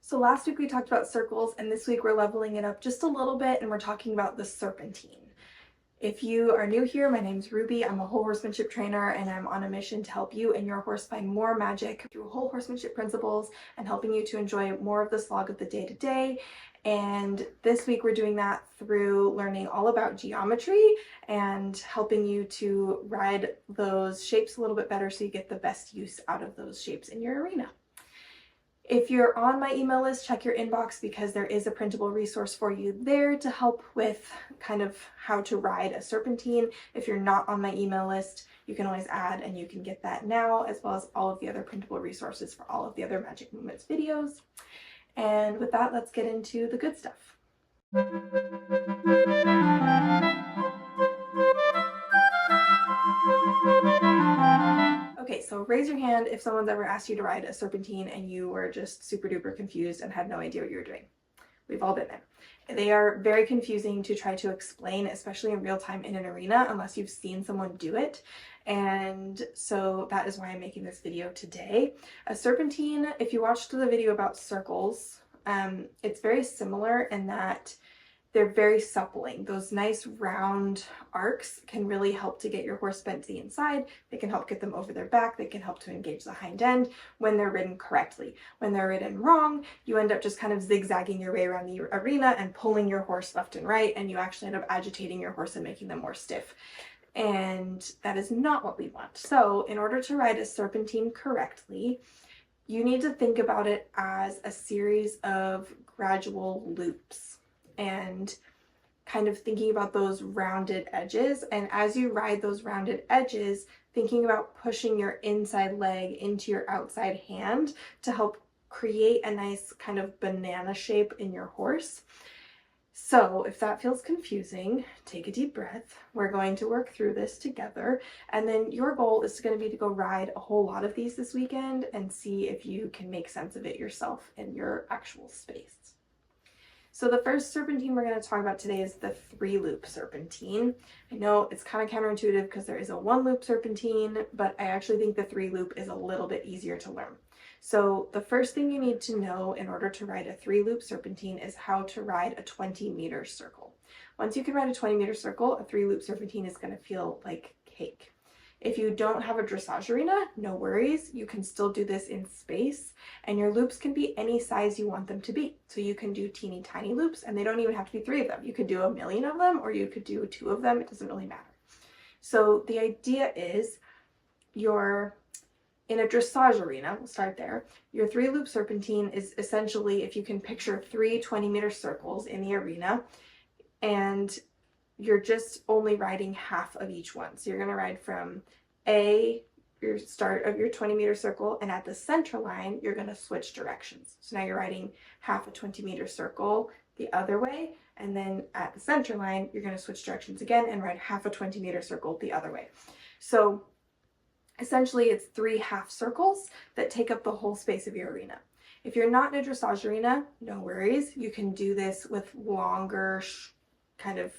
So last week we talked about circles, and this week we're leveling it up just a little bit and we're talking about the serpentine. If you are new here, my name's Ruby. I'm a whole horsemanship trainer and I'm on a mission to help you and your horse find more magic through whole horsemanship principles and helping you to enjoy more of the slog of the day-to-day. And this week we're doing that through learning all about geometry and helping you to ride those shapes a little bit better so you get the best use out of those shapes in your arena. If you're on my email list, check your inbox because there is a printable resource for you there to help with kind of how to ride a serpentine. If you're not on my email list, you can always add and you can get that now, as well as all of the other printable resources for all of the other Magic Movements videos. And with that, let's get into the good stuff. Okay, so raise your hand if someone's ever asked you to ride a serpentine and you were just super duper confused and had no idea what you were doing. We've all been there. They are very confusing to try to explain, especially in real time in an arena, unless you've seen someone do it. And so that is why I'm making this video today. A serpentine, if you watched the video about circles, it's very similar in that they're very suppling. Those nice round arcs can really help to get your horse bent to the inside. They can help get them over their back. They can help to engage the hind end when they're ridden correctly. When they're ridden wrong, you end up just kind of zigzagging your way around the arena and pulling your horse left and right, and you actually end up agitating your horse and making them more stiff. And that is not what we want. So in order to ride a serpentine correctly, you need to think about it as a series of gradual loops and kind of thinking about those rounded edges. And as you ride those rounded edges, thinking about pushing your inside leg into your outside hand to help create a nice kind of banana shape in your horse. So if that feels confusing, take a deep breath. We're going to work through this together. And then your goal is going to be to go ride a whole lot of these this weekend and see if you can make sense of it yourself in your actual space. So the first serpentine we're going to talk about today is the 3-loop serpentine. I know it's kind of counterintuitive because there is a 1-loop serpentine, but I actually think the 3-loop is a little bit easier to learn. So the first thing you need to know in order to ride a 3-loop serpentine is how to ride a 20-meter circle. Once you can ride a 20-meter circle, a 3-loop serpentine is going to feel like cake. If you don't have a dressage arena, no worries. You can still do this in space, and your loops can be any size you want them to be. So you can do teeny tiny loops, and they don't even have to be 3 of them. You could do 1,000,000 of them, or you could do 2 of them. It doesn't really matter. So the idea is you're in a dressage arena, we'll start there. Your 3-loop serpentine is essentially, if you can picture 3 20-meter circles in the arena, and you're just only riding half of each one. So you're going to ride from your start of your 20-meter circle, and at the center line, you're going to switch directions. So now you're riding half a 20-meter circle the other way, and then at the center line, you're going to switch directions again and ride half a 20-meter circle the other way. So essentially, it's 3 half circles that take up the whole space of your arena. If you're not in a dressage arena, no worries. You can do this with longer, kind of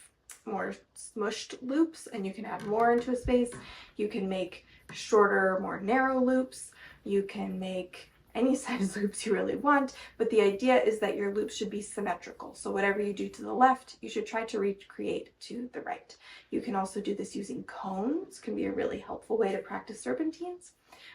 more smushed loops, and you can add more into a space. You can make shorter, more narrow loops. You can make any size loops you really want, but the idea is that your loops should be symmetrical. So whatever you do to the left, you should try to recreate to the right. You can also do this using cones, can be a really helpful way to practice serpentines.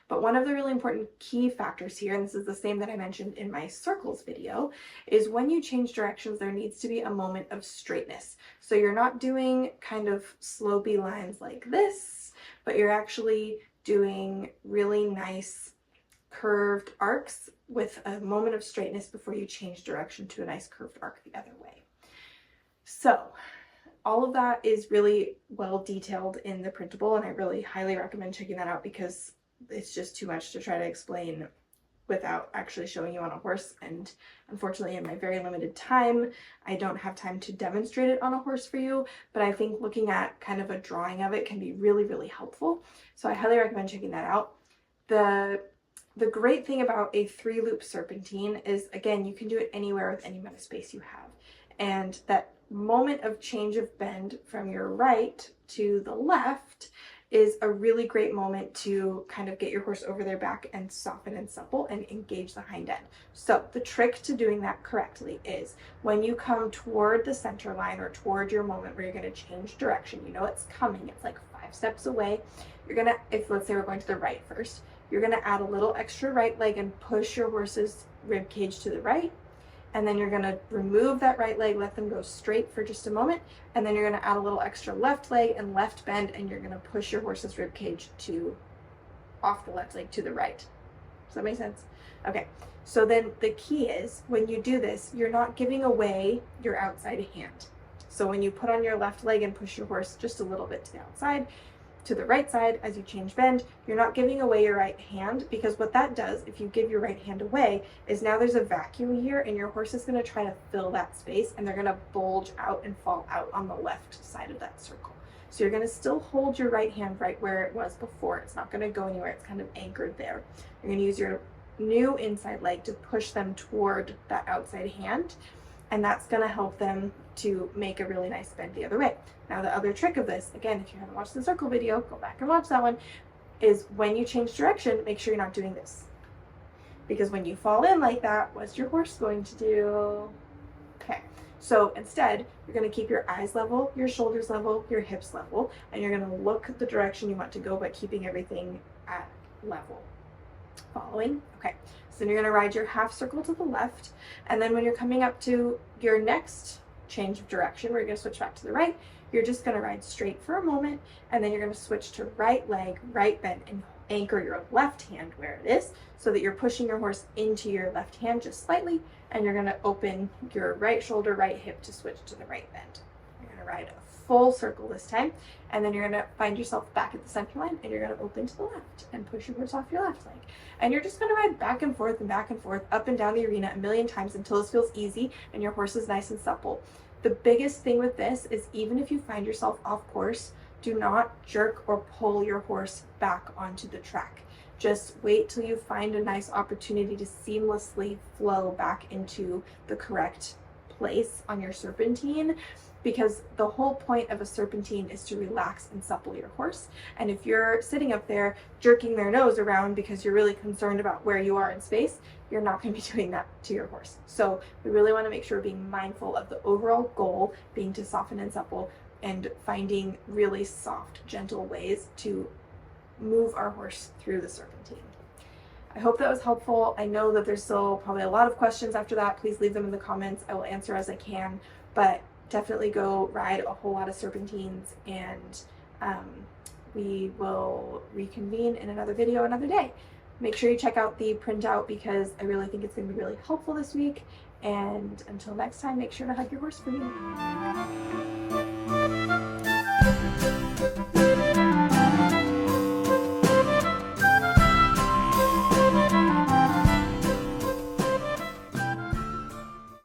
But one of the really important key factors here, and this is the same that I mentioned in my circles video, is when you change directions, there needs to be a moment of straightness. So you're not doing kind of slopey lines like this, but you're actually doing really nice curved arcs with a moment of straightness before you change direction to a nice curved arc the other way. So all of that is really well detailed in the printable, and I really highly recommend checking that out because it's just too much to try to explain without actually showing you on a horse, and unfortunately in my very limited time I don't have time to demonstrate it on a horse for you, but I think looking at kind of a drawing of it can be really helpful. So I highly recommend checking that out. The great thing about a 3-loop serpentine is, again, you can do it anywhere with any amount of space you have, and that moment of change of bend from your right to the left is a really great moment to kind of get your horse over their back and soften and supple and engage the hind end. So the trick to doing that correctly is when you come toward the center line or toward your moment where you're going to change direction, you know it's coming, it's like 5 steps away. You're going to, if let's say we're going to the right first, you're going to add a little extra right leg and push your horse's rib cage to the right. And then you're going to remove that right leg, let them go straight for just a moment, and then you're going to add a little extra left leg and left bend, and you're going to push your horse's rib cage to off the left leg to the right. Does that make sense? Okay, so then the key is when you do this, you're not giving away your outside hand. So when you put on your left leg and push your horse just a little bit to the outside, to the right side as you change bend, you're not giving away your right hand, because what that does, if you give your right hand away, is now there's a vacuum here and your horse is going to try to fill that space and they're going to bulge out and fall out on the left side of that circle. So you're going to still hold your right hand right where it was before. It's not going to go anywhere. It's kind of anchored there. You're going to use your new inside leg to push them toward that outside hand, and that's going to help them to make a really nice bend the other way. Now the other trick of this, again, if you haven't watched the circle video, go back and watch that one, is when you change direction, make sure you're not doing this. Because when you fall in like that, what's your horse going to do? Okay, so instead, you're going to keep your eyes level, your shoulders level, your hips level, and you're going to look the direction you want to go, but keeping everything at level. Following? Okay, so then you're going to ride your half circle to the left, and then when you're coming up to your next change of direction, where you're going to switch back to the right, you're just going to ride straight for a moment, and then you're going to switch to right leg, right bend, and anchor your left hand where it is, so that you're pushing your horse into your left hand just slightly, and you're going to open your right shoulder, right hip to switch to the right bend. You're going to ride a full circle this time, and then you're going to find yourself back at the center line, and you're going to open to the left and push your horse off your left leg. And you're just going to ride back and forth, up and down the arena a million times until this feels easy and your horse is nice and supple. The biggest thing with this is even if you find yourself off course, do not jerk or pull your horse back onto the track. Just wait till you find a nice opportunity to seamlessly flow back into the correct place on your serpentine, because the whole point of a serpentine is to relax and supple your horse. And if you're sitting up there jerking their nose around because you're really concerned about where you are in space, you're not going to be doing that to your horse. So we really want to make sure we're being mindful of the overall goal being to soften and supple, and finding really soft, gentle ways to move our horse through the serpentine. I hope that was helpful. I know that there's still probably a lot of questions after that. Please leave them in the comments. I will answer as I can, but definitely go ride a whole lot of serpentines, and we will reconvene in another video another day. Make sure you check out the printout because I really think it's going to be really helpful this week. And until next time, make sure to hug your horse for me.